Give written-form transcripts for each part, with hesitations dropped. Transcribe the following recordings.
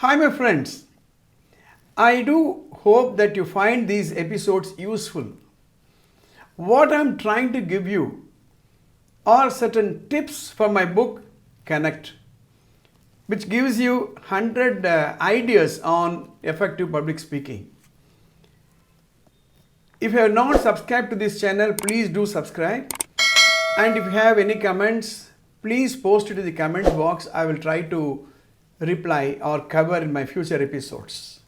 Hi my friends, I do hope that you find these episodes useful. What I'm trying to give you are certain tips from my book Connect, which gives you 100 ideas on effective public speaking. If you have not subscribed to this channel, please do subscribe. And if you have any comments, please post it in the comments box. I will try to reply or cover in my future episodes.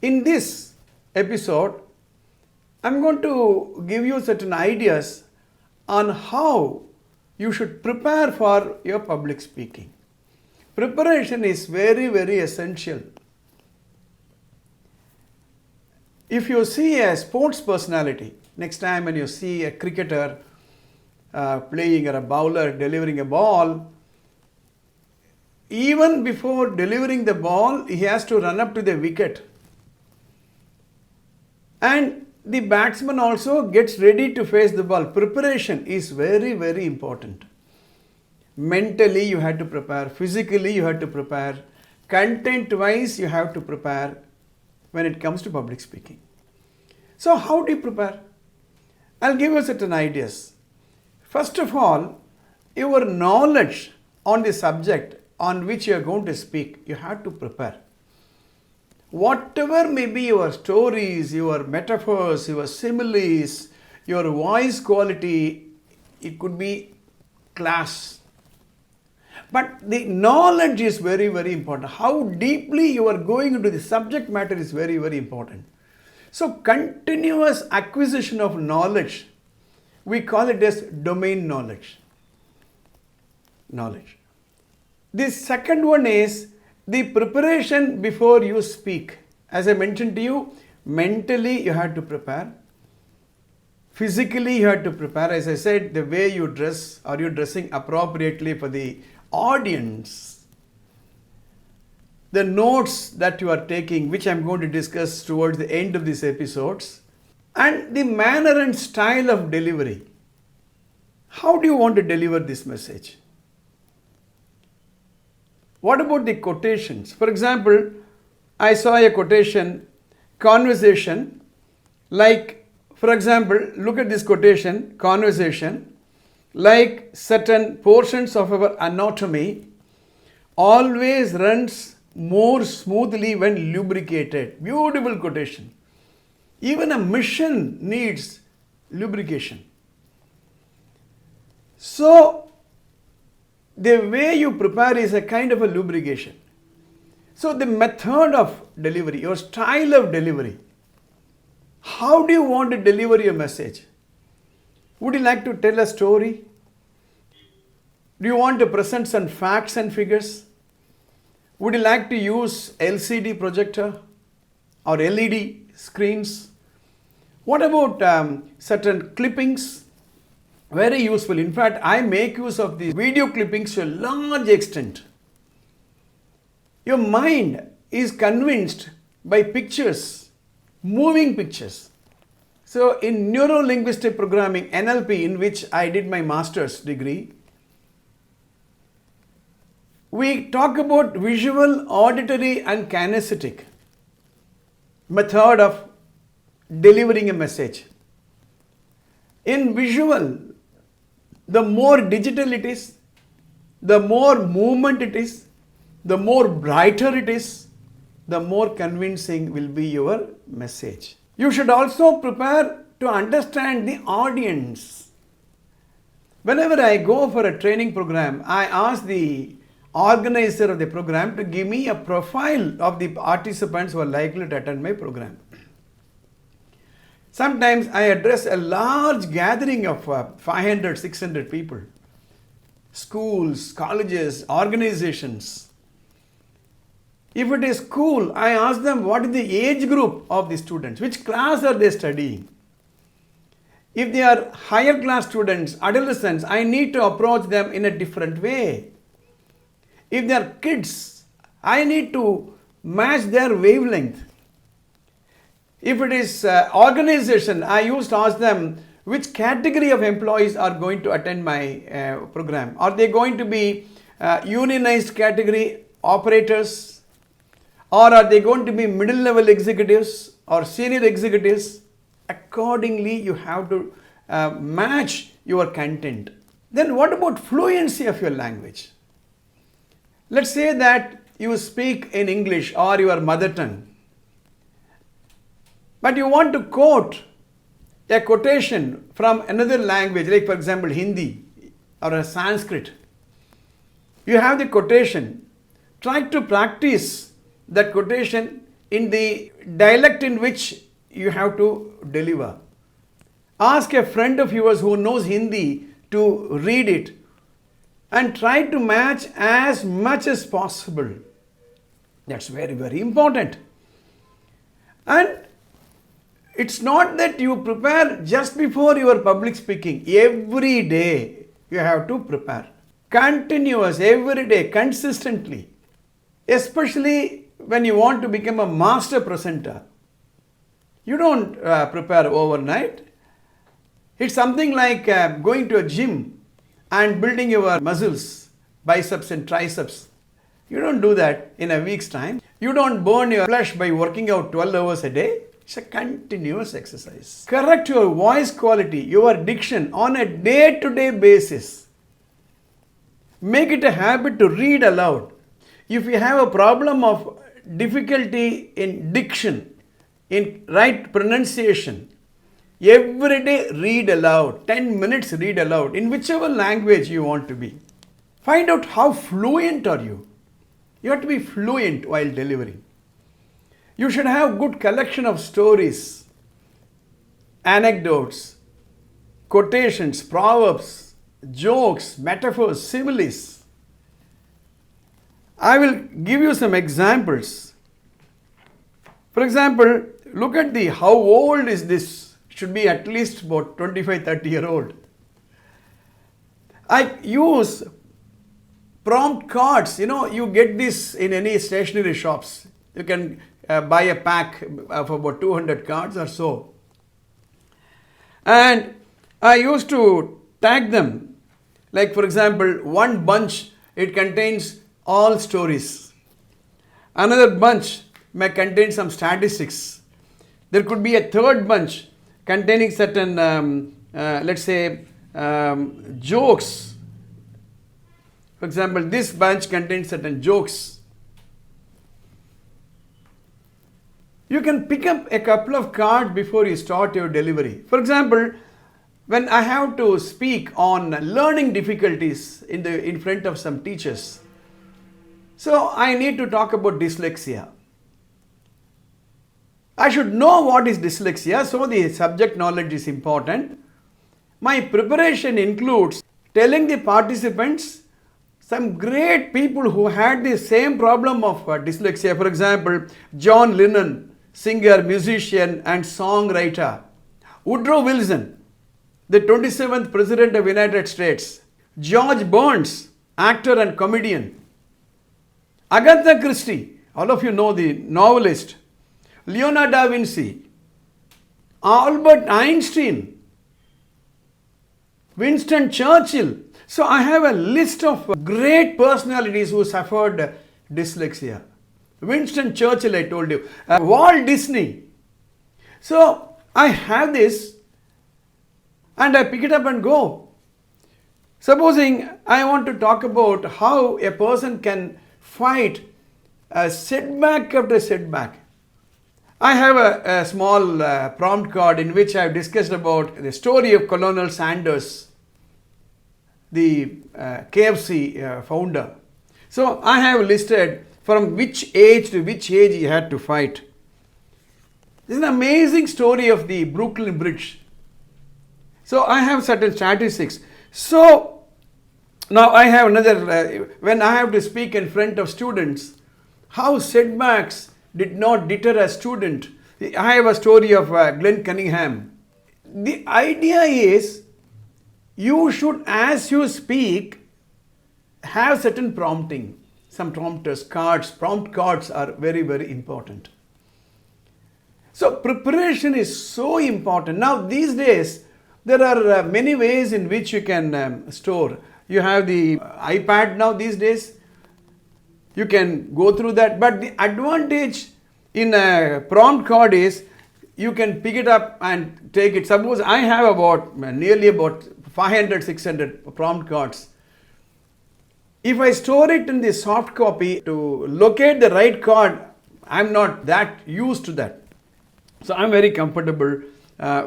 In this episode, I'm going to give you certain ideas on how you should prepare for your public speaking. Preparation is very essential. If you see a sports personality, next time when you see a cricketer playing or a bowler delivering a ball, even before delivering the ball, he has to run up to the wicket. And the batsman also gets ready to face the ball. Preparation is very important. Mentally you have to prepare, physically you have to prepare, content-wise you have to prepare when it comes to public speaking. So how do you prepare? I'll give you certain ideas. First of all, your knowledge on the subject on which you are going to speak, you have to prepare. Whatever may be your stories, your metaphors, your similes, your voice quality, it could be class. But the knowledge is very important. How deeply you are going into the subject matter is very important. So continuous acquisition of knowledge, we call it as domain knowledge. The second one is the preparation before you speak. As I mentioned to you, mentally you have to prepare. Physically you have to prepare. As I said, the way you dress, are you dressing appropriately for the audience? The notes that you are taking, which I am going to discuss towards the end of these episodes. And the manner and style of delivery. How do you want to deliver this message? What about the quotations? For example, I saw a quotation, conversation, like, for example, look at this quotation, conversation, like certain portions of our anatomy always runs more smoothly when lubricated. Beautiful quotation. Even a mission needs lubrication. So, the way you prepare is a kind of a lubrication. So the method of delivery, your style of delivery, how do you want to deliver your message? Would you like to tell a story? Do you want to present some facts and figures? Would you like to use LCD projector or LED screens? What about certain clippings? Very useful. In fact, I make use of these video clippings to a large extent. Your mind is convinced by pictures, moving pictures. So in neuro-linguistic programming, NLP, in which I did my master's degree, we talk about visual, auditory and kinesthetic method of delivering a message. In visual, the more digital it is, the more movement it is, the more brighter it is, the more convincing will be your message. You should also prepare to understand the audience. Whenever I go for a training program, I ask the organizer of the program to give me a profile of the participants who are likely to attend my program. Sometimes I address a large gathering of 500, 600 people, schools, colleges, organizations. If it is school, I ask them what is the age group of the students, which class are they studying. If they are higher class students, adolescents, I need to approach them in a different way. If they are kids, I need to match their wavelength. If it is organization, I used to ask them which category of employees are going to attend my program. Are they going to be unionized category operators, Or are they going to be middle level executives or senior executives? Accordingly, you have to match your content. Then what about fluency of your language? Let's say that you speak in English or your mother tongue, but you want to quote a quotation from another language, like for example Hindi or a Sanskrit. You have the quotation. Try to practice that quotation in the dialect in which you have to deliver. Ask a friend of yours who knows Hindi to read it and try to match as much as possible. That's very, very important. And it's not that you prepare just before your public speaking. Every day you have to prepare. Continuous, every day, consistently. Especially when you want to become a master presenter. You don't prepare overnight. It's something like going to a gym and building your muscles, biceps and triceps. You don't do that in a week's time. You don't burn your flesh by working out 12 hours a day. It's a continuous exercise. Correct your voice quality, your diction on a day-to-day basis. Make it a habit to read aloud. If you have a problem of difficulty in diction, in right pronunciation, every day read aloud, 10 minutes read aloud, in whichever language you want to be. Find out how fluent are you. You have to be fluent while delivering. You should have good collection of stories, anecdotes, quotations, proverbs, jokes, metaphors, similes. I will give you some examples. For example, look at how old is this? Should be at least about 25-30-year-old. I use prompt cards. You get this in any stationery shops. You can buy a pack of about 200 cards or so. And I used to tag them. Like for example, one bunch, it contains all stories. Another bunch may contain some statistics. There could be a third bunch containing certain, let's say, jokes. For example, this bunch contains certain jokes. You can pick up a couple of cards before you start your delivery. For example, when I have to speak on learning difficulties in front of some teachers, so I need to talk about dyslexia. I should know what is dyslexia, so the subject knowledge is important. My preparation includes telling the participants some great people who had the same problem of dyslexia. For example, John Lennon, singer, musician and songwriter. Woodrow Wilson, the 27th President of the United States. George Burns, actor and comedian. Agatha Christie, all of you know the novelist. Leonardo da Vinci, Albert Einstein, Winston Churchill. So I have a list of great personalities who suffered dyslexia. Winston Churchill, I told you. Walt Disney. So I have this and I pick it up and go. Supposing I want to talk about how a person can fight a setback after setback. I have a small prompt card in which I have discussed about the story of Colonel Sanders, the KFC founder. So I have listed from which age to which age he had to fight. This is an amazing story of the Brooklyn Bridge. So I have certain statistics. So now I have another, when I have to speak in front of students, how setbacks did not deter a student. I have a story of Glenn Cunningham. The idea is you should, as you speak, have certain prompting. Some prompters, cards, prompt cards are very, very important. So preparation is so important. Now these days, there are many ways in which you can store. You have the iPad now these days. You can go through that. But the advantage in a prompt card is you can pick it up and take it. Suppose I have nearly about 500, 600 prompt cards. If I store it in the soft copy, to locate the right card, I'm not that used to that. So I'm very comfortable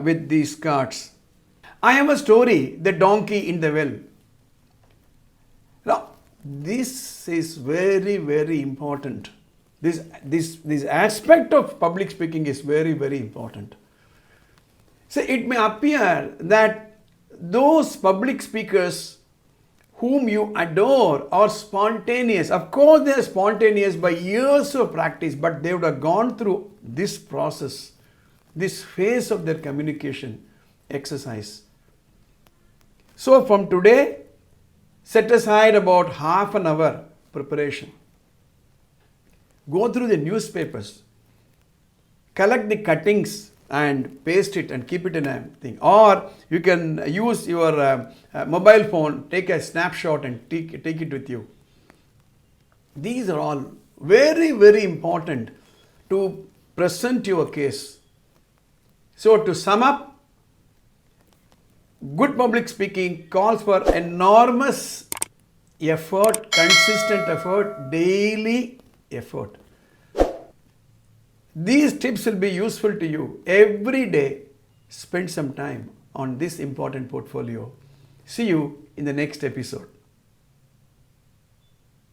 with these cards. I have a story, The Donkey in the Well. Now, this is very, very important. This aspect of public speaking is very, very important. So it may appear that those public speakers whom you adore are spontaneous. Of course, they are spontaneous by years of practice, but they would have gone through this process, this phase of their communication exercise. So from today, set aside about half an hour preparation. Go through the newspapers, collect the cuttings and paste it and keep it in a thing. Or you can use your mobile phone, take a snapshot and take it with you. These are all very, very important to present your case. So to sum up, good public speaking calls for enormous effort, consistent effort, daily effort. These tips will be useful to you every day. Spend some time on this important portfolio. See you in the next episode.